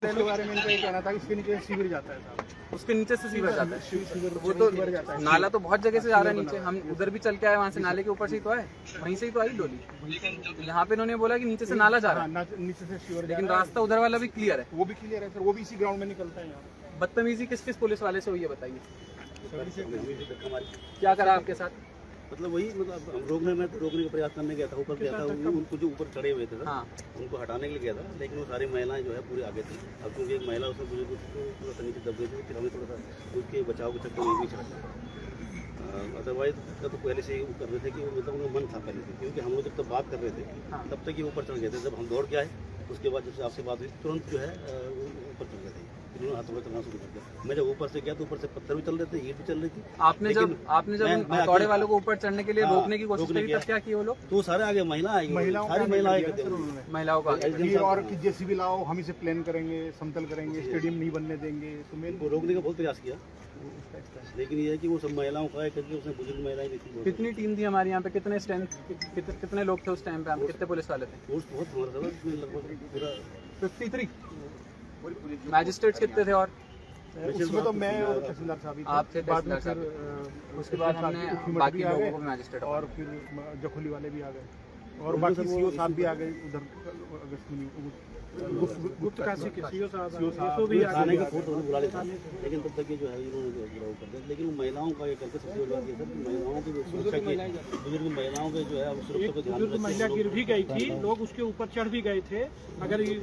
इसके बारे में इनका ये कहना था कि इसके नीचे सीवर जाता है साहब, उसके नीचे से सीवर जाता है। वो तो जाता है। नाला तो बहुत जगह से जा रहा है नीचे, हम उधर भी चल के आए, वहाँ से नाले के ऊपर से ही तो आए, वहीं से ही तो आई डोली। यहाँ पे इन्होंने बोला कि नीचे से नाला जा रहा है, नीचे से सीवर, लेकिन रास्ता उधर वाला भी क्लियर है। वो भी क्लियर है सर, वो भी इसी ग्राउंड में निकलता है। यहाँ बदतमीजी किस किस पुलिस वाले से हुई है बताइए, क्या करा आपके साथ? मतलब वही मतलब रोकने का प्रयास करने गया था, ऊपर गया था, उनको जो ऊपर चढ़े हुए थे हाँ। उनको हटाने के लिए गया था, लेकिन वो सारी महिलाएं जो है पूरे आगे थी। अब क्योंकि एक महिला उसमें बुजुर्ग थोड़ा सा नीचे दब गई थी, फिर हमें थोड़ा सा उसके बचाव के चक्कर में भी चढ़ा। अदरवाइज तो पहले से ही कर रहे थे कि मतलब उनका मन था पहले से, क्योंकि हम लोग जब तक बात कर रहे थे तब तक ये ऊपर चढ़ गए थे। जब हम दौड़ के आए उसके बाद जब से आपसे बात हुई तुरंत जो है ऊपर चढ़ गए थे, उन्होंने हाथों में चलना शुरू कर दिया। मैं जब ऊपर से गया तो ऊपर से पत्थर भी चल रहे थे, ईंट भी चल रही थी। आपने जब हथौड़े वालों को ऊपर चढ़ने के लिए रोकने की कोशिश करी, तब क्या किए वो लोग? तो सारे आगे सारी महिलाओं का और कि जेसीबी लाओ, हम इसे प्लान करेंगे, समतल करेंगे, स्टेडियम नहीं बनने देंगे। तो मैं रोकने का बहुत प्रयास किया, लेकिन ये है कि वो सब महिलाओं का है, क्योंकि उसने बुजुर्ग महिलाएं भी थी। कितनी टीम थी हमारे यहाँ पे, कितने स्ट्रेंथ, कितने लोग थे उस टाइम पे, कितने पुलिस वाले थे? फोर्स बहुत हमारा था, उसमें लगभग पूरा 53। मैजिस्ट्रेट्स कितने थे? और उसमें तो मैं और तहसीलदार साहब ही थे। आप थे तहसीलदार साहब, उसके बाद हमने बाकी लोगों को मैजिस्ट्रेट और फिर जखोली वाले भी आ गए और बाकी सीओ साहब भी आ गए उधर। गुप्त काशी के सीओ साहब भी आने का फोर्स बुला लेता, लेकिन तब तक ये जो है इन्होंने गिराव कर दिया। लेकिन महिलाओं का ये करके सबसे बड़ी बात ये सर, महिलाओं की सुरक्षा की, बुजुर्ग महिलाओं के जो है सुरक्षा को ध्यान में महिला गिर भी गई थी, लोग उसके ऊपर चढ़ भी गए थे। अगर ये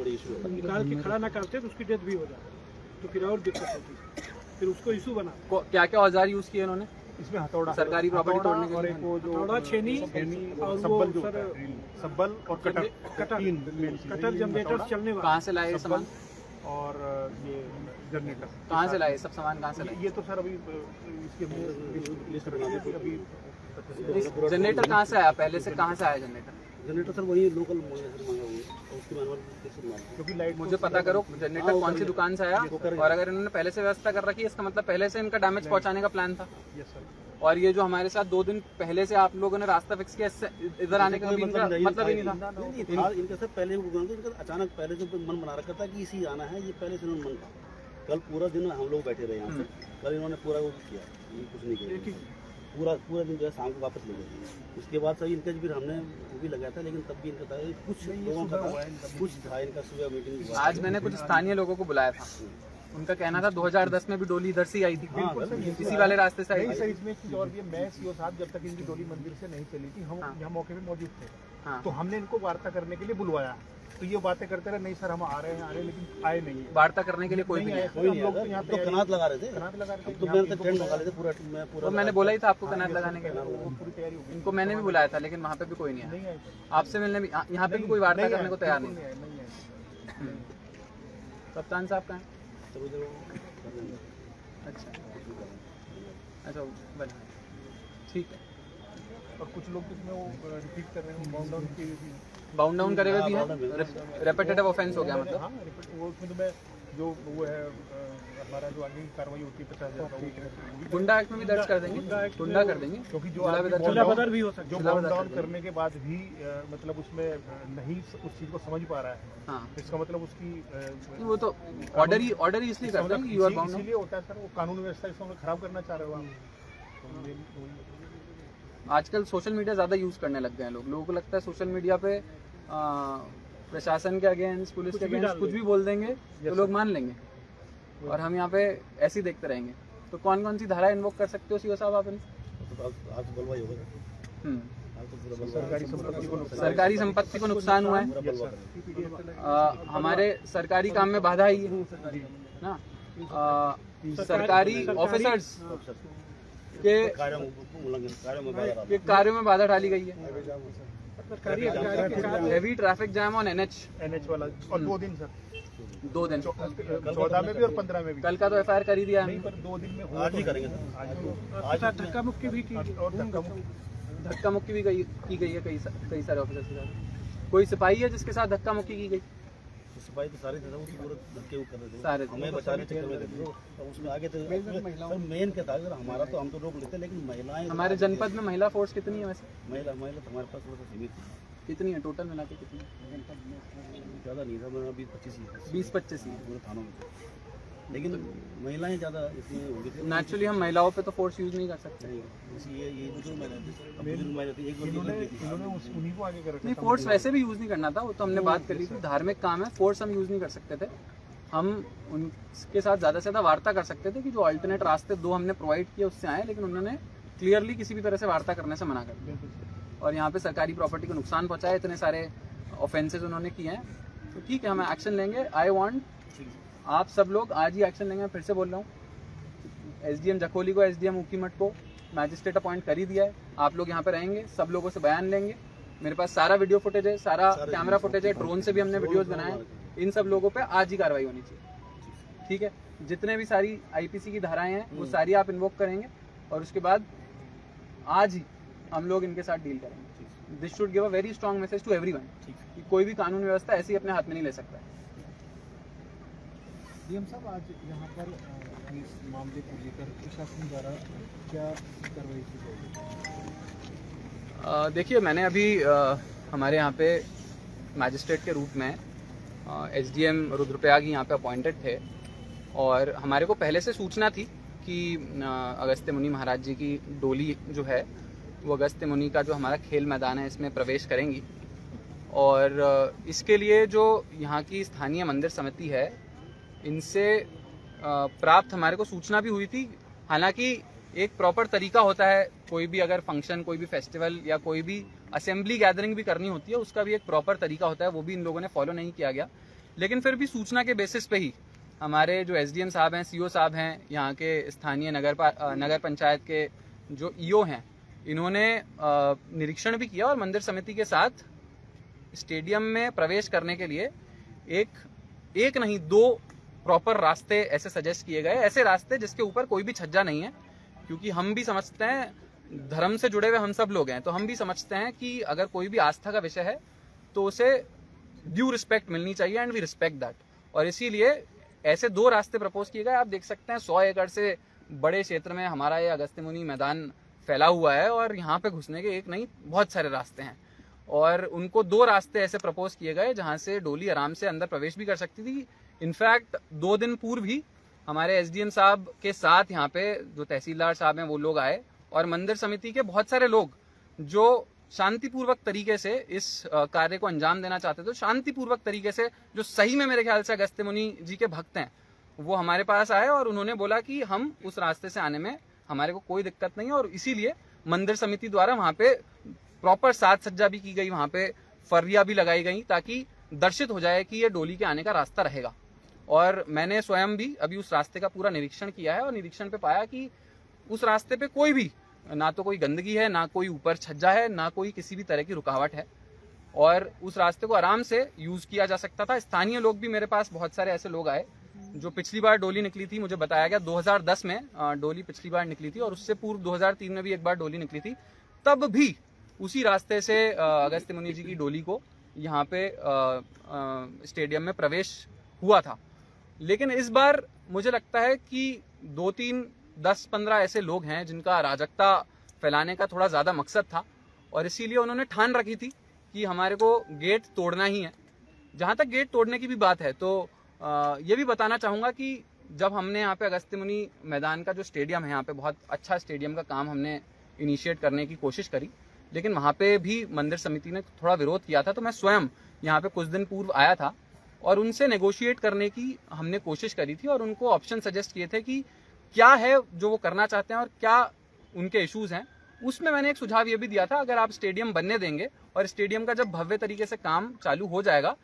निकाल के खड़ा ना करते तो उसकी डेथ भी हो जाती, तो फिर और दिक्कत होती, फिर उसको इशू बना। क्या क्या औजार यूज किए इन्होंने? इसमें हथौड़ा, सरकारी प्रॉपर्टी तोड़ने के और लिए एक वो जो हथौड़ा, छेनी और सब्बल, जो सब्बल और कटर जनरेटर चलने वाला। कहाँ से लाए ये सामान और ये जनरेटर कहाँ से लाए? सब सामान कहाँ से लाए? ये तो सर अभी इसके लिस्ट अभी जनरेटर कहाँ से आया? पहले से कहाँ से आया जनरेटर? जनरेटर सर वही लोकल मंगा हुआ है, उसकी मैनुअल क्योंकि लाइट मुझे पता करो जनरेटर कौन सी दुकान से आया, और अगर इन्होंने पहले से व्यवस्था कर रखी है इसका मतलब पहले से इनका डैमेज पहुंचाने का प्लान था। और ये जो हमारे साथ 2 दिन पहले से आप लोगों ने रास्ता फिक्स किया, इधर आने का मतलब ही नहीं था। इनका सर पहले अचानक पहले से मन बना रखा था कि इसी आना है, ये पहले से मन था। कल पूरा दिन हम लोग बैठे रहे यहाँ पे, कल इन्होंने पूरा वो किया, कुछ नहीं किया, पूरा दिन जो है शाम को वापस ले गए। उसके बाद सभी इनका फिर हमने वो भी लगाया था, लेकिन तब भी इनका था कुछ लोगों का कुछ था इनका सुबह मीटिंग। आज मैंने कुछ स्थानीय लोगों को बुलाया था, उनका कहना था 2010 में भी डोली इधर से आई थी, इसी वाले रास्ते से आई थी। इसमें एक चीज और भी है, मैं सीओ साहब जब तक इनकी डोली मंदिर से नहीं चली थी, हम यहाँ मौके पे मौजूद थे, तो हमने इनको वार्ता करने के लिए बुलवाया। तो ये बातें करते रहे, नहीं सर हम आ रहे हैं, लेकिन आए नहीं। वार्ता करने के लिए कोई भी नहीं हम लोग तो यहाँ पे कनात लगा रहे थे, तो टेंट लगा रहे थे पूरा। तो मैंने बोला ही था आपको कनात लगाने के लिए, पूरी तैयारी हो गई। इनको मैंने भी बुलाया था, लेकिन वहाँ पे भी कोई नहीं आया। आपसे मिलने भी यहाँ पे भी कोई वार्ता करने को तैयार नहीं। कप्तान साहब कहाँ हैं? अच्छा बना, ठीक है। और कुछ लोग इसमें वो रिपीट कर रहे हैं, बाउंड डाउन करे हुए भी है, रेपिटेटिव ऑफेंस हो गया मतलब। हाँ, वो उसमें तो मैं जो वो है हमारा जो आगे कार्रवाई होती है 50,000 गुंडा एक्ट में भी दर्ज कर देंगे, गुंडा कर देंगे, क्योंकि जो बदर भी हो सकता जो बाउंड डाउन करने के बाद भी मतलब उसमें नहीं उस चीज को समझ पा रहा है। हाँ, इसका मतलब उसकी वो तो ऑर्डर ही इसलिए करते हैं, यू आर बाउंड। इसलिए होता है सर, वो कानून व्यवस्था इसको खराब करना चाह रहे हो आप। आजकल सोशल मीडिया ज़्यादा यूज़ करने लग गए हैं लोगों को लगता है सोशल मीडिया पे प्रशासन के अगेंस्ट, पुलिस के अगेंस्ट कुछ भी बोल देंगे तो लोग मान लेंगे, और हम यहाँ पे ऐसे ही देखते रहेंगे। तो कौन कौन सी धारा इन्वोक कर सकते हो सीओ साहब आप? सरकारी संपत्ति को नुकसान हुआ है, हमारे सरकारी काम में बाधा आई है ना, सरकारी ऑफिसर्स के कार्यों में बाधा डाली गई है, heavy traffic jam on NH वाला। और 2 दिन सर, 2 दिन 14 में भी और 15 में भी। कल का तो FIR कर ही दिया नहीं, पर 2 दिन में आज ही करेंगे आज धक्का मुक्की भी की, और धक्का मुक्की भी की गई है कई सारे ऑफिसर्स के साथ। कोई सिपाही है जिसके साथ धक्का मुक्की की गई? सिपाही तो सारे थे, वो पूरे धक्के कर रहे थे, सारे हमें बचाने के चक्कर में थे। तो उसमें आगे तो सर मेन क्या था, अगर हमारा तो हम तो रोक लेते, लेकिन महिलाएं हमारे जनपद में महिला फोर्स कितनी है वैसे? महिला तो हमारे पास थोड़ा सा सीमित है। कितनी है टोटल मिला के कितनी? ज़्यादा नहीं था, मैं 20-25 ही पूरे थानों में, लेकिन महिलाएं ज़्यादा इसमें होंगी। नेचुरली हम महिलाओं पे तो फोर्स यूज नहीं कर सकते। ये बुजुर्ग महिला थी, एक उन्हीं को आगे कर रखा नहीं, फोर्स वैसे भी यूज नहीं करना था, वो तो हमने बात करी थी, धार्मिक काम है, फोर्स हम यूज नहीं कर सकते थे। हम उनके साथ ज़्यादा से ज़्यादा वार्ता कर सकते थे कि जो अल्टरनेट रास्ते 2 हमने प्रोवाइड किए उससे आए, लेकिन उन्होंने क्लियरली किसी भी तरह से वार्ता करने से मना कर दिया और यहाँ पे सरकारी प्रॉपर्टी को नुकसान पहुँचाया, इतने सारे ऑफेंसेस उन्होंने किए हैं। तो ठीक है, हम एक्शन लेंगे। आई वांट आप सब लोग आज ही एक्शन लेंगे। मैं फिर से बोल रहा हूँ, एसडीएम जखोली को, एसडीएम ऊखीमठ को मैजिस्ट्रेट अपॉइंट कर ही दिया है। आप लोग यहाँ पे रहेंगे, सब लोगों से बयान लेंगे। मेरे पास सारा वीडियो फुटेज है, सारा कैमरा फुटेज है, ड्रोन से भी हमने वीडियोज बनाए। इन सब लोगों पे आज ही कार्रवाई होनी चाहिए, ठीक है। जितने भी सारी आईपीसी की धाराएं हैं वो सारी आप इन्वोक करेंगे और उसके बाद आज ही हम लोग इनके साथ डील करेंगे। This should give a very strong message to everyone कि कोई भी कानून व्यवस्था ऐसे ही अपने हाथ में नहीं ले सकता है। डीएम साहब, आज यहाँ पर इस मामले को लेकर प्रशासन द्वारा क्या कार्रवाई की जाएगी? देखिए, मैंने अभी हमारे यहाँ पे मैजिस्ट्रेट के रूप में एसडीएम रुद्रप्रयाग यहाँ पे अपॉइंटेड थे और हमारे को पहले से सूचना थी कि अगस्त्य मुनि महाराज जी की डोली जो है वो अगस्त्य मुनि का जो हमारा खेल मैदान है इसमें प्रवेश करेंगी और इसके लिए जो यहाँ की स्थानीय मंदिर समिति है इनसे प्राप्त हमारे को सूचना भी हुई थी। हालांकि एक प्रॉपर तरीका होता है, कोई भी अगर फंक्शन, कोई भी फेस्टिवल या कोई भी असेंबली गैदरिंग भी करनी होती है, उसका भी एक प्रॉपर तरीका होता है, वो भी इन लोगों ने फॉलो नहीं किया गया। लेकिन फिर भी सूचना के बेसिस पे ही हमारे जो एसडीएम साहब हैं, सीओ साहब हैं, यहाँ के स्थानीय नगर पंचायत के जो ईओ हैं, इन्होंने निरीक्षण भी किया और मंदिर समिति के साथ स्टेडियम में प्रवेश करने के लिए एक नहीं 2 प्रॉपर रास्ते ऐसे सजेस्ट किए गए, ऐसे रास्ते जिसके ऊपर कोई भी छज्जा नहीं है। क्योंकि हम भी समझते हैं, धर्म से जुड़े हुए हम सब लोग हैं, तो हम भी समझते हैं कि अगर कोई भी आस्था का विषय है तो उसे ड्यू रिस्पेक्ट मिलनी चाहिए एंड वी रिस्पेक्ट दैट। और इसीलिए ऐसे 2 रास्ते प्रपोज किए गए। आप देख सकते हैं 100 एकड़ से बड़े क्षेत्र में हमारा ये अगस्त्य मुनि मैदान फैला हुआ है और यहाँ पे घुसने के एक नहीं बहुत सारे रास्ते हैं और उनको 2 रास्ते ऐसे प्रपोज किए गए जहाँ से डोली आराम से अंदर प्रवेश भी कर सकती थी। इनफैक्ट 2 दिन पूर्व ही हमारे एसडीएम साहब के साथ यहाँ पे जो तहसीलदार साहब हैं वो लोग आए और मंदिर समिति के बहुत सारे लोग जो शांतिपूर्वक तरीके से इस कार्य को अंजाम देना चाहते थे, शांतिपूर्वक तरीके से, जो सही में मेरे ख्याल से अगस्त्य मुनि जी के भक्त हैं, वो हमारे पास आए और उन्होंने बोला कि हम उस रास्ते से आने में हमारे को कोई दिक्कत नहीं है। और इसीलिए मंदिर समिति द्वारा वहाँ पे प्रॉपर साज सज्जा भी की गई, वहाँ पे फर्रियाँ भी लगाई गई ताकि दर्शित हो जाए कि ये डोली के आने का रास्ता रहेगा। और मैंने स्वयं भी अभी उस रास्ते का पूरा निरीक्षण किया है और निरीक्षण पे पाया कि उस रास्ते पे कोई भी, ना तो कोई गंदगी है, ना कोई ऊपर छज्जा है, ना कोई किसी भी तरह की रुकावट है और उस रास्ते को आराम से यूज किया जा सकता था। स्थानीय लोग भी, मेरे पास बहुत सारे ऐसे लोग आए जो पिछली बार डोली निकली थी, मुझे बताया गया 2010 में डोली पिछली बार निकली थी और उससे पूर्व 2003 में भी एक बार डोली निकली थी, तब भी उसी रास्ते से अगस्त्य मुनि जी की डोली को यहाँ पे स्टेडियम में प्रवेश हुआ था। लेकिन इस बार मुझे लगता है कि 2, 3, 10, 15 ऐसे लोग हैं जिनका अराजकता फैलाने का थोड़ा ज़्यादा मकसद था और इसीलिए उन्होंने ठान रखी थी कि हमारे को गेट तोड़ना ही है। जहाँ तक गेट तोड़ने की भी बात है तो ये भी बताना चाहूँगा कि जब हमने यहाँ पे अगस्त्य मुनि मैदान का जो स्टेडियम है, यहाँ पे बहुत अच्छा स्टेडियम का काम हमने इनिशिएट करने की कोशिश करी, लेकिन वहाँ पे भी मंदिर समिति ने थोड़ा विरोध किया था। तो मैं स्वयं यहाँ पे कुछ दिन पूर्व आया था और उनसे नेगोशिएट करने की हमने कोशिश करी थी और उनको ऑप्शन सजेस्ट किए थे कि क्या है जो वो करना चाहते हैं और क्या उनके इश्यूज हैं। उसमें मैंने एक सुझाव ये भी दिया था, अगर आप स्टेडियम बनने देंगे और स्टेडियम का जब भव्य तरीके से काम चालू हो जाएगा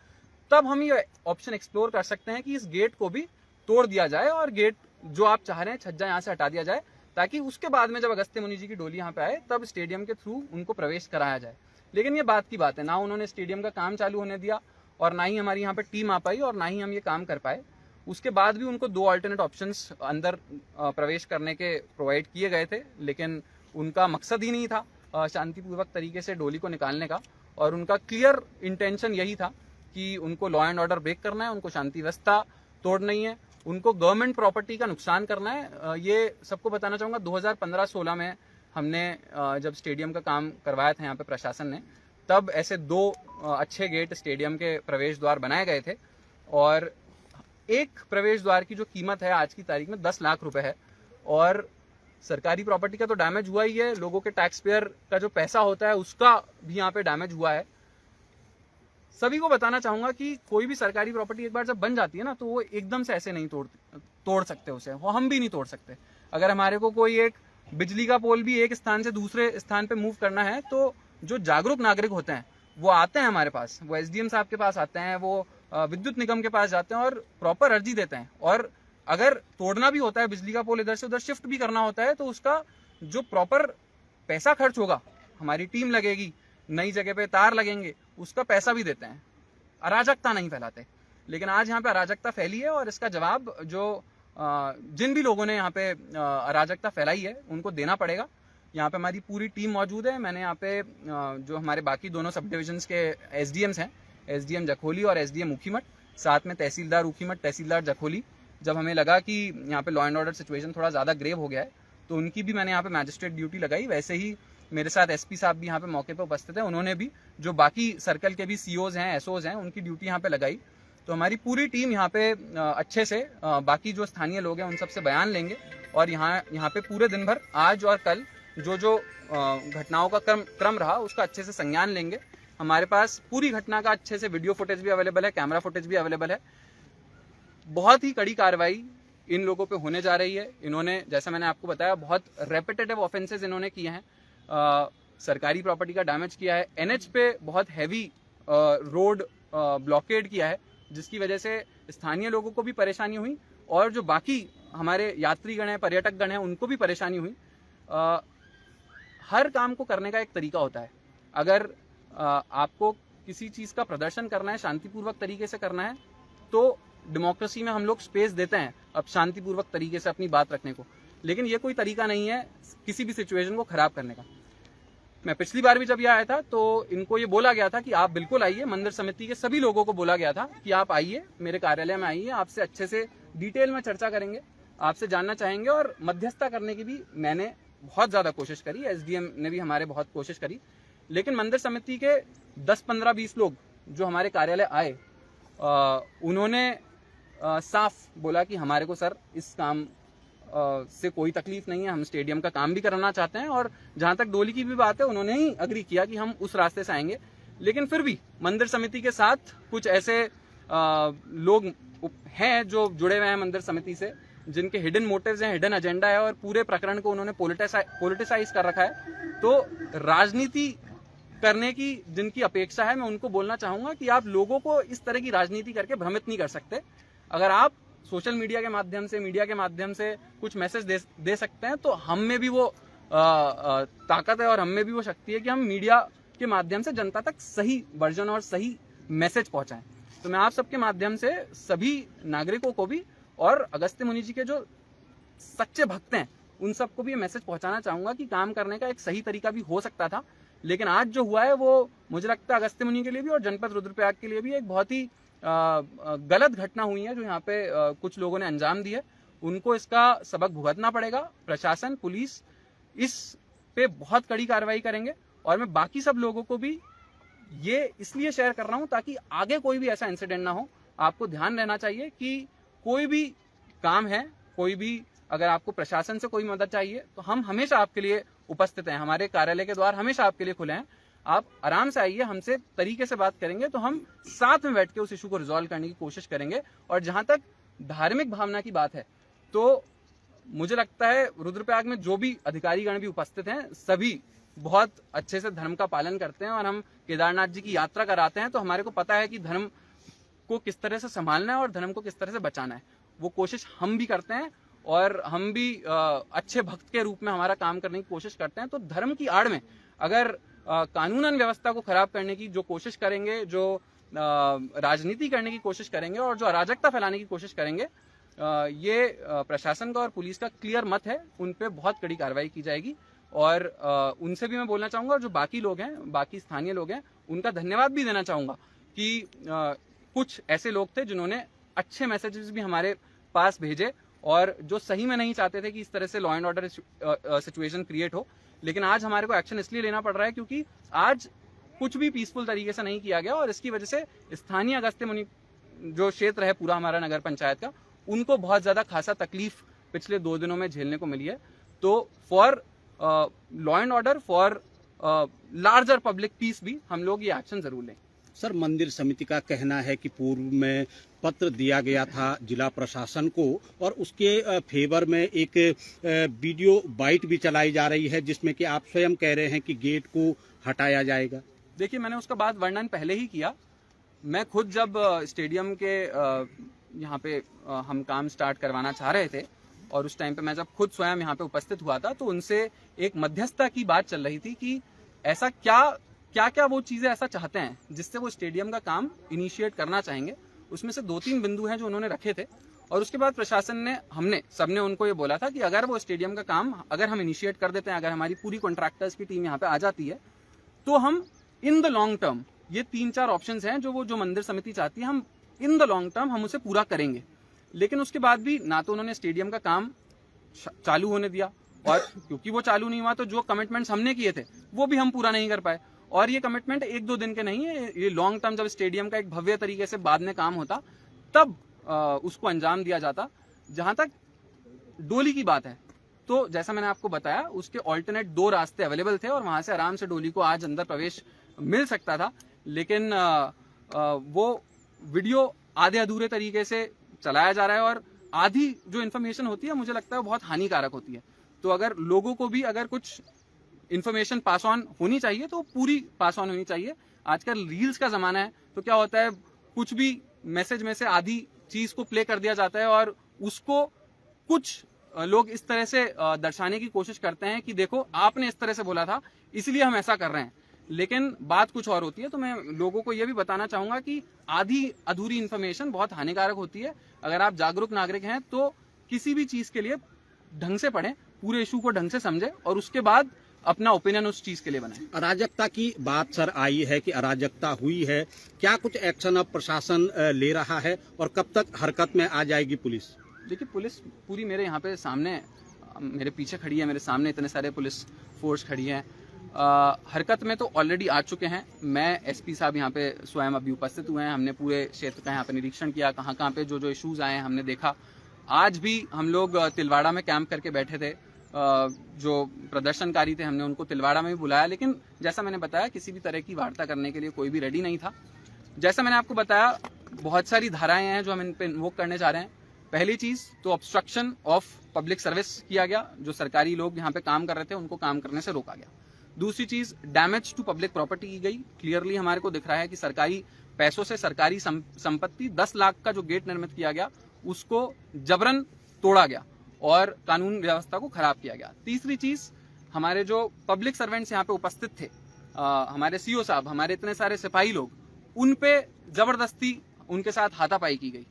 तब हम ये ऑप्शन एक्सप्लोर कर सकते हैं कि इस गेट को भी तोड़ दिया जाए और गेट जो आप चाह रहे हैं छज्जा यहाँ से हटा दिया जाए, ताकि उसके बाद में जब अगस्त्य मुनि जी की डोली यहाँ पे आए तब स्टेडियम के थ्रू उनको प्रवेश कराया जाए। लेकिन ये बात की बात है, ना उन्होंने स्टेडियम का काम चालू होने दिया और ना ही हमारी यहाँ पे टीम आ पाई और ना ही हम ये काम कर पाए। उसके बाद भी उनको 2 अल्टरनेट ऑप्शंस अंदर प्रवेश करने के प्रोवाइड किए गए थे, लेकिन उनका मकसद ही नहीं था शांतिपूर्वक तरीके से डोली को निकालने का और उनका क्लियर इंटेंशन यही था कि उनको लॉ एंड ऑर्डर ब्रेक करना है, उनको शांति व्यवस्था तोड़नी है, उनको गवर्नमेंट प्रॉपर्टी का नुकसान करना है। ये सबको बताना चाहूँगा 2015-16 में हमने जब स्टेडियम का काम करवाया था यहाँ पे प्रशासन ने, तब ऐसे 2 अच्छे गेट स्टेडियम के प्रवेश द्वार बनाए गए थे और एक प्रवेश द्वार की जो कीमत है आज की तारीख में 10 लाख रुपए है और सरकारी प्रॉपर्टी का तो डैमेज हुआ ही है, लोगों के टैक्स पेयर का जो पैसा होता है उसका भी यहाँ पे डैमेज हुआ है। सभी को बताना चाहूंगा कि कोई भी सरकारी प्रॉपर्टी एक बार जब बन जाती है ना तो वो एकदम से ऐसे नहीं तोड़ सकते उसे, वो हम भी नहीं तोड़ सकते। अगर हमारे को कोई एक बिजली का पोल भी एक स्थान से दूसरे स्थान पे मूव करना है तो जो जागरूक नागरिक होते हैं वो आते हैं हमारे पास, वो एसडीएम साहब के पास आते हैं, वो विद्युत निगम के पास जाते हैं और प्रॉपर अर्जी देते हैं। और अगर तोड़ना भी होता है, बिजली का पोल इधर से उधर शिफ्ट भी करना होता है तो उसका जो प्रॉपर पैसा खर्च होगा, हमारी टीम लगेगी, नई जगह पे तार लगेंगे, उसका पैसा भी देते हैं। अराजकता नहीं फैलाते। लेकिन आज यहाँ पे अराजकता फैली है और इसका जवाब जो जिन भी लोगों ने यहाँ पे अराजकता फैलाई है उनको देना पड़ेगा। यहाँ पे हमारी पूरी टीम मौजूद है। मैंने यहाँ पे जो हमारे बाकी दोनों सब डिविजन्स के एसडीएम्स हैं, एसडीएम जखोली और एसडीएम ऊखीमठ, साथ में तहसीलदार ऊखीमठ, तहसीलदार जखोली, जब हमें लगा कि यहाँ पे लॉ एंड ऑर्डर सिचुएशन थोड़ा ज़्यादा ग्रेव हो गया है तो उनकी भी मैंने यहाँ पे मैजिस्ट्रेट ड्यूटी लगाई। वैसे ही मेरे साथ एसपी साहब भी यहाँ पे मौके पे उपस्थित हैं, उन्होंने भी जो बाकी सर्कल के भी सीओज हैं, एसओज हैं, उनकी ड्यूटी यहाँ पे लगाई। तो हमारी पूरी टीम यहाँ पे अच्छे से बाकी जो स्थानीय लोग हैं उन सबसे बयान लेंगे और यहाँ पे पूरे दिन भर आज और कल जो घटनाओं का क्रम रहा उसका अच्छे से संज्ञान लेंगे। हमारे पास पूरी घटना का अच्छे से वीडियो फुटेज भी अवेलेबल है, कैमरा फुटेज भी अवेलेबल है। बहुत ही कड़ी कार्रवाई इन लोगों पे होने जा रही है। इन्होंने, जैसा मैंने आपको बताया, बहुत रेपिटेटिव ऑफेंसेस इन्होंने किए हैं। सरकारी प्रॉपर्टी का डैमेज किया है, एनएच पे बहुत हैवी रोड ब्लॉकेड किया है जिसकी वजह से स्थानीय लोगों को भी परेशानी हुई और जो बाकी हमारे यात्रीगण हैं, पर्यटकगण हैं, उनको भी परेशानी हुई। हर काम को करने का एक तरीका होता है। अगर आपको किसी चीज़ का प्रदर्शन करना है, शांतिपूर्वक तरीके से करना है, तो डेमोक्रेसी में हम लोग स्पेस देते हैं अब शांतिपूर्वक तरीके से अपनी बात रखने को। लेकिन ये कोई तरीका नहीं है किसी भी सिचुएशन को खराब करने का। मैं पिछली बार भी जब ये आया था तो इनको ये बोला गया था कि आप बिल्कुल आइए, मंदिर समिति के सभी लोगों को बोला गया था कि आप आइए, मेरे कार्यालय में आइए, आपसे अच्छे से डिटेल में चर्चा करेंगे, आपसे जानना चाहेंगे। और मध्यस्थता करने की भी मैंने बहुत ज़्यादा कोशिश करी, एसडीएम ने भी हमारे बहुत कोशिश करी। लेकिन मंदिर समिति के 10, 15, 20 लोग जो हमारे कार्यालय आए, उन्होंने साफ बोला कि हमारे को सर इस काम से कोई तकलीफ नहीं है, हम स्टेडियम का काम भी कराना चाहते हैं। और जहां तक डोली की भी बात है, उन्होंने ही अग्री किया कि हम उस रास्ते से आएंगे। लेकिन फिर भी मंदिर समिति के साथ कुछ ऐसे लोग हैं जो जुड़े हुए हैं मंदिर समिति से, जिनके हिडन मोटिव्स हैं, हिडन एजेंडा है और पूरे प्रकरण को उन्होंने पॉलिटिसाइज कर रखा है। तो राजनीति करने की जिनकी अपेक्षा है, मैं उनको बोलना चाहूंगा कि आप लोगों को इस तरह की राजनीति करके भ्रमित नहीं कर सकते। अगर आप सोशल मीडिया के माध्यम से, मीडिया के माध्यम से कुछ मैसेज दे सकते हैं तो हम में भी वो ताकत है और हम में भी वो शक्ति है कि हम मीडिया के माध्यम से जनता तक सही वर्जन और सही मैसेज पहुंचाएं। तो मैं आप सबके माध्यम से सभी नागरिकों को भी और अगस्त्य मुनि जी के जो सच्चे भक्त हैं उन सबको भी ये मैसेज पहुंचाना चाहूंगा कि काम करने का एक सही तरीका भी हो सकता था। लेकिन आज जो हुआ है वो मुझे लगता है अगस्त्य मुनि के लिए भी और जनपद रुद्रप्रयाग के लिए भी एक बहुत ही गलत घटना हुई है जो यहाँ पे कुछ लोगों ने अंजाम दी है। उनको इसका सबक भुगतना पड़ेगा। प्रशासन, पुलिस इस पे बहुत कड़ी कार्रवाई करेंगे। और मैं बाकी सब लोगों को भी ये इसलिए शेयर कर रहा हूँ ताकि आगे कोई भी ऐसा इंसिडेंट ना हो। आपको ध्यान रहना चाहिए कि कोई भी काम है, कोई भी अगर आपको प्रशासन से कोई मदद चाहिए तो हम हमेशा आपके लिए उपस्थित हैं। हमारे कार्यालय के द्वार हमेशा आपके लिए खुले हैं। आप आराम से आइए, हमसे तरीके से बात करेंगे तो हम साथ में बैठ के उस इशू को रिजॉल्व करने की कोशिश करेंगे। और जहां तक धार्मिक भावना की बात है तो मुझे लगता है रुद्रप्रयाग में जो भी अधिकारीगण भी उपस्थित हैं सभी बहुत अच्छे से धर्म का पालन करते हैं। और हम केदारनाथ जी की यात्रा कराते हैं तो हमारे को पता है कि धर्म को किस तरह से संभालना है और धर्म को किस तरह से बचाना है। वो कोशिश हम भी करते हैं और हम भी अच्छे भक्त के रूप में हमारा काम करने की कोशिश करते हैं। तो धर्म की आड़ में अगर कानूनन व्यवस्था को खराब करने की जो कोशिश करेंगे, जो राजनीति करने की कोशिश करेंगे और जो अराजकता फैलाने की कोशिश करेंगे, ये प्रशासन का और पुलिस का क्लियर मत है, उन पे बहुत कड़ी कार्रवाई की जाएगी। और उनसे भी मैं बोलना चाहूंगा, जो बाकी लोग हैं, बाकी स्थानीय लोग हैं, उनका धन्यवाद भी देना चाहूंगा कि कुछ ऐसे लोग थे जिन्होंने अच्छे मैसेजेस भी हमारे पास भेजे और जो सही में नहीं चाहते थे कि इस तरह से law and order situation create हो। लेकिन आज हमारे को एक्शन इसलिए लेना पड़ रहा है क्योंकि आज कुछ भी पीसफुल तरीके से नहीं किया गया और इसकी वजह से स्थानीय अगस्त्यमुनि जो क्षेत्र है पूरा हमारा नगर पंचायत का, उनको बहुत ज्यादा खासा तकलीफ पिछले 2 दिनों में झेलने को मिली है। तो for law and order, for larger public piece भी हम लोग ये एक्शन जरूर लें। सर, मंदिर समिति का कहना है कि पूर्व में पत्र दिया गया था जिला प्रशासन को और उसके फेवर में एक वीडियो बाइट भी चलाई जा रही है जिसमें कि आप स्वयं कह रहे हैं कि गेट को हटाया जाएगा। देखिए, मैंने उसका बात वर्णन पहले ही किया। मैं खुद जब स्टेडियम के यहाँ पे हम काम स्टार्ट करवाना चाह रहे थे और उस टाइम पे मैं जब खुद स्वयं यहाँ पे उपस्थित हुआ था तो उनसे एक मध्यस्थता की बात चल रही थी कि ऐसा क्या वो चीजें ऐसा चाहते हैं जिससे वो स्टेडियम का काम इनिशिएट करना चाहेंगे। उसमें से 2-3 बिंदु हैं जो उन्होंने रखे थे और उसके बाद प्रशासन ने, हमने सबने उनको ये बोला था कि अगर वो स्टेडियम का काम अगर हम इनिशिएट कर देते हैं, अगर हमारी पूरी कॉन्ट्रैक्टर्स की टीम यहाँ पे आ जाती है तो हम इन द लॉन्ग टर्म, ये 3-4 ऑप्शंस हैं जो मंदिर समिति चाहती है, हम इन द लॉन्ग टर्म हम उसे पूरा करेंगे। लेकिन उसके बाद भी ना तो उन्होंने स्टेडियम का काम चालू होने दिया और क्योंकि वो चालू नहीं हुआ तो जो कमिटमेंट्स हमने किए थे वो भी हम पूरा नहीं कर पाए। और ये कमिटमेंट 1-2 दिन के नहीं है, ये लॉन्ग टर्म, जब स्टेडियम का एक भव्य तरीके से बाद में काम होता तब उसको अंजाम दिया जाता। जहां तक डोली की बात है तो जैसा मैंने आपको बताया उसके ऑल्टरनेट 2 रास्ते अवेलेबल थे और वहां से आराम से डोली को आज अंदर प्रवेश मिल सकता था। लेकिन वो वीडियो आधे अधूरे तरीके से चलाया जा रहा है और आधी जो इन्फॉर्मेशन होती है मुझे लगता है बहुत हानिकारक होती है। तो अगर लोगों को भी अगर कुछ इन्फॉर्मेशन पास ऑन होनी चाहिए तो पूरी पास ऑन होनी चाहिए। आजकल रील्स का जमाना है तो क्या होता है, कुछ भी मैसेज में से आधी चीज को प्ले कर दिया जाता है और उसको कुछ लोग इस तरह से दर्शाने की कोशिश करते हैं कि देखो आपने इस तरह से बोला था इसलिए हम ऐसा कर रहे हैं, लेकिन बात कुछ और होती है। तो मैं लोगों को यह भी बताना चाहूंगा कि आधी अधूरी इन्फॉर्मेशन बहुत हानिकारक होती है। अगर आप जागरूक नागरिक हैं तो किसी भी चीज के लिए ढंग से पढ़ें, पूरे इशू को ढंग से समझें और उसके बाद अपना ओपिनियन उस चीज के लिए बनाएं। अराजकता की बात सर आई है कि अराजकता हुई है, क्या कुछ एक्शन अब प्रशासन ले रहा है और कब तक हरकत में आ जाएगी पुलिस? देखिए, पुलिस पूरी मेरे यहाँ पे सामने, मेरे पीछे खड़ी है, मेरे सामने इतने सारे पुलिस फोर्स खड़ी है। हरकत में तो ऑलरेडी आ चुके हैं। मैं एसपी साहब यहाँ पे स्वयं अभी उपस्थित हुए हैं, हमने पूरे क्षेत्र का यहाँ पे निरीक्षण किया, कहाँ पे जो इश्यूज आए हैं हमने देखा। आज भी हम लोग तिलवाड़ा में कैंप करके बैठे थे, जो प्रदर्शनकारी थे हमने उनको तिलवाड़ा में भी बुलाया, लेकिन जैसा मैंने बताया किसी भी तरह की वार्ता करने के लिए कोई भी रेडी नहीं था। जैसा मैंने आपको बताया बहुत सारी धाराएं हैं जो हम इन पे इन्वोक करने जा रहे हैं। पहली चीज तो ऑब्स्ट्रक्शन ऑफ पब्लिक सर्विस किया गया, जो सरकारी लोग यहाँ पे काम कर रहे थे उनको काम करने से रोका गया। दूसरी चीज डैमेज टू पब्लिक प्रॉपर्टी की गई। क्लियरली हमारे को दिख रहा है कि सरकारी पैसों से सरकारी संपत्ति 10 लाख का जो गेट निर्मित किया गया उसको जबरन तोड़ा गया और कानून व्यवस्था को खराब किया गया। तीसरी चीज, हमारे जो पब्लिक सर्वेंट्स यहाँ पे उपस्थित थे, हमारे सीओ साहब, हमारे इतने सारे सिपाही लोग, उन पे जबरदस्ती उनके साथ हाथापाई की गई।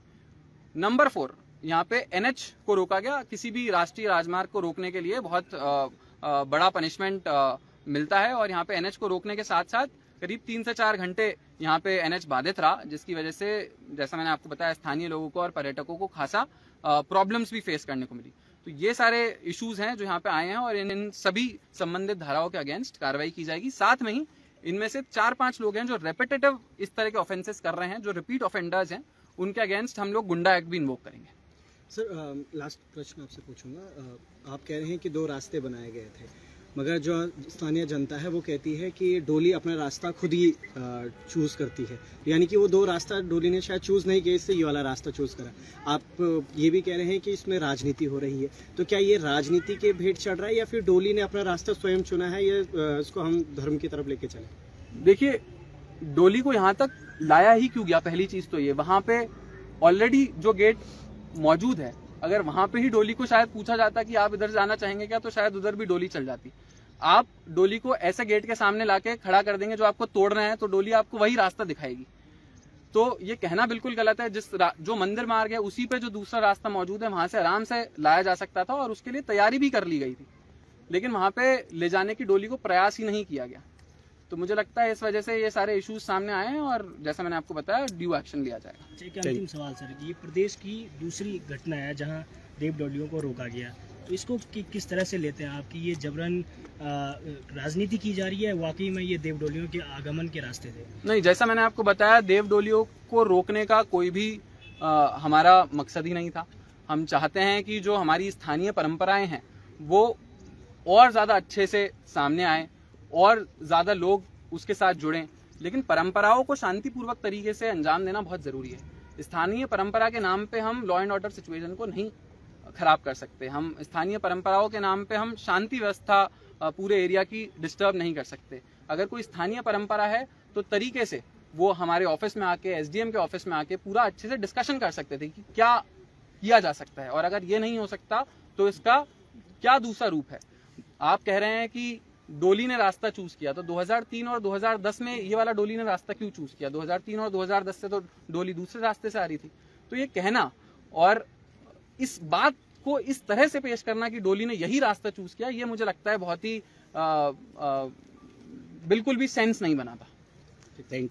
नंबर 4, यहाँ पे एनएच को रोका गया। किसी भी राष्ट्रीय राजमार्ग को रोकने के लिए बहुत बड़ा पनिशमेंट मिलता है और यहाँ पे एनएच को रोकने के साथ साथ करीब 3 से 4 घंटे यहाँ पे एनएच बाधित रहा, जिसकी वजह से जैसा मैंने आपको बताया स्थानीय लोगों को और पर्यटकों को खासा प्रॉब्लम्स भी फेस करने को मिली। तो ये सारे इश्यूज हैं जो यहाँ पे आए हैं और इन सभी संबंधित धाराओं के अगेंस्ट कार्रवाई की जाएगी। साथ में ही इनमें से 4-5 लोग हैं जो रेपिटेटिव इस तरह के ऑफेंसेस कर रहे हैं, जो रिपीट ऑफेंडर्स हैं, उनके अगेंस्ट हम लोग गुंडा एक्ट भी इन्वोक करेंगे। सर, लास्ट प्रश्न आपसे पूछूंगा। आप कह रहे हैं कि 2 रास्ते बनाए गए थे, मगर जो स्थानीय जनता है वो कहती है कि डोली अपना रास्ता खुद ही चूज करती है, यानी कि वो 2 रास्ता डोली ने शायद चूज नहीं किया, इससे ये वाला रास्ता चूज करा। आप ये भी कह रहे हैं कि इसमें राजनीति हो रही है, तो क्या ये राजनीति के भेंट चढ़ रहा है या फिर डोली ने अपना रास्ता स्वयं चुना है, या इसको हम धर्म की तरफ लेके चले? देखिए, डोली को यहाँ तक लाया ही क्यों गया, पहली चीज तो ये, वहां पे ऑलरेडी जो गेट मौजूद है, अगर वहां पे ही डोली को शायद पूछा जाता कि आप इधर जाना चाहेंगे क्या, तो शायद उधर भी डोली चल जाती। आप डोली को ऐसे गेट के सामने लाके खड़ा कर देंगे जो आपको तोड़ रहे हैं, तो डोली आपको वही रास्ता दिखाएगी। तो ये कहना बिल्कुल गलत है। जो मंदिर मार्ग है उसी पे जो दूसरा रास्ता मौजूद है वहां से आराम से लाया जा सकता था और उसके लिए तैयारी भी कर ली गई थी, लेकिन वहां पे ले जाने की डोली को प्रयास ही नहीं किया गया। तो मुझे लगता है इस वजह से ये सारे इश्यूज सामने आए हैं और जैसा मैंने आपको बताया ड्यू एक्शन लिया जाएगा। एक अंतिम सवाल सर, ये प्रदेश की दूसरी घटना है जहां देव डोलियों को रोका गया, तो इसको किस तरह से लेते हैं आप कि ये जबरन राजनीति की जा रही है, वाकई में ये देवडोलियों के आगमन के रास्ते थे? नहीं, जैसा मैंने आपको बताया, देवडोलियों को रोकने का कोई भी हमारा मकसद ही नहीं था। हम चाहते हैं कि जो हमारी स्थानीय परंपराएं हैं वो और ज़्यादा अच्छे से सामने आए और ज़्यादा लोग उसके साथ जुड़ें, लेकिन परंपराओं को शांतिपूर्वक तरीके से अंजाम देना बहुत ज़रूरी है। स्थानीय परंपरा के नाम पे हम लॉ एंड ऑर्डर सिचुएशन को नहीं खराब कर सकते। हम स्थानीय परंपराओं के नाम पे हम शांति व्यवस्था पूरे एरिया की डिस्टर्ब नहीं कर सकते। अगर कोई स्थानीय परंपरा है तो तरीके से वो हमारे ऑफिस में आके, एसडीएम के ऑफिस में आके पूरा अच्छे से डिस्कशन कर सकते थे कि क्या किया जा सकता है, और अगर ये नहीं हो सकता तो इसका क्या दूसरा रूप है। आप कह रहे हैं कि डोली ने रास्ता चूज किया, तो 2003 और 2010 में ये वाला डोली ने रास्ता क्यों चूज किया? 2003 और 2010 से तो डोली दूसरे रास्ते से आ रही थी। तो ये कहना और इस बात को इस तरह से पेश करना कि डोली ने यही रास्ता चूज किया, ये मुझे लगता है बहुत ही बिल्कुल भी सेंस नहीं बनाता। Thank you.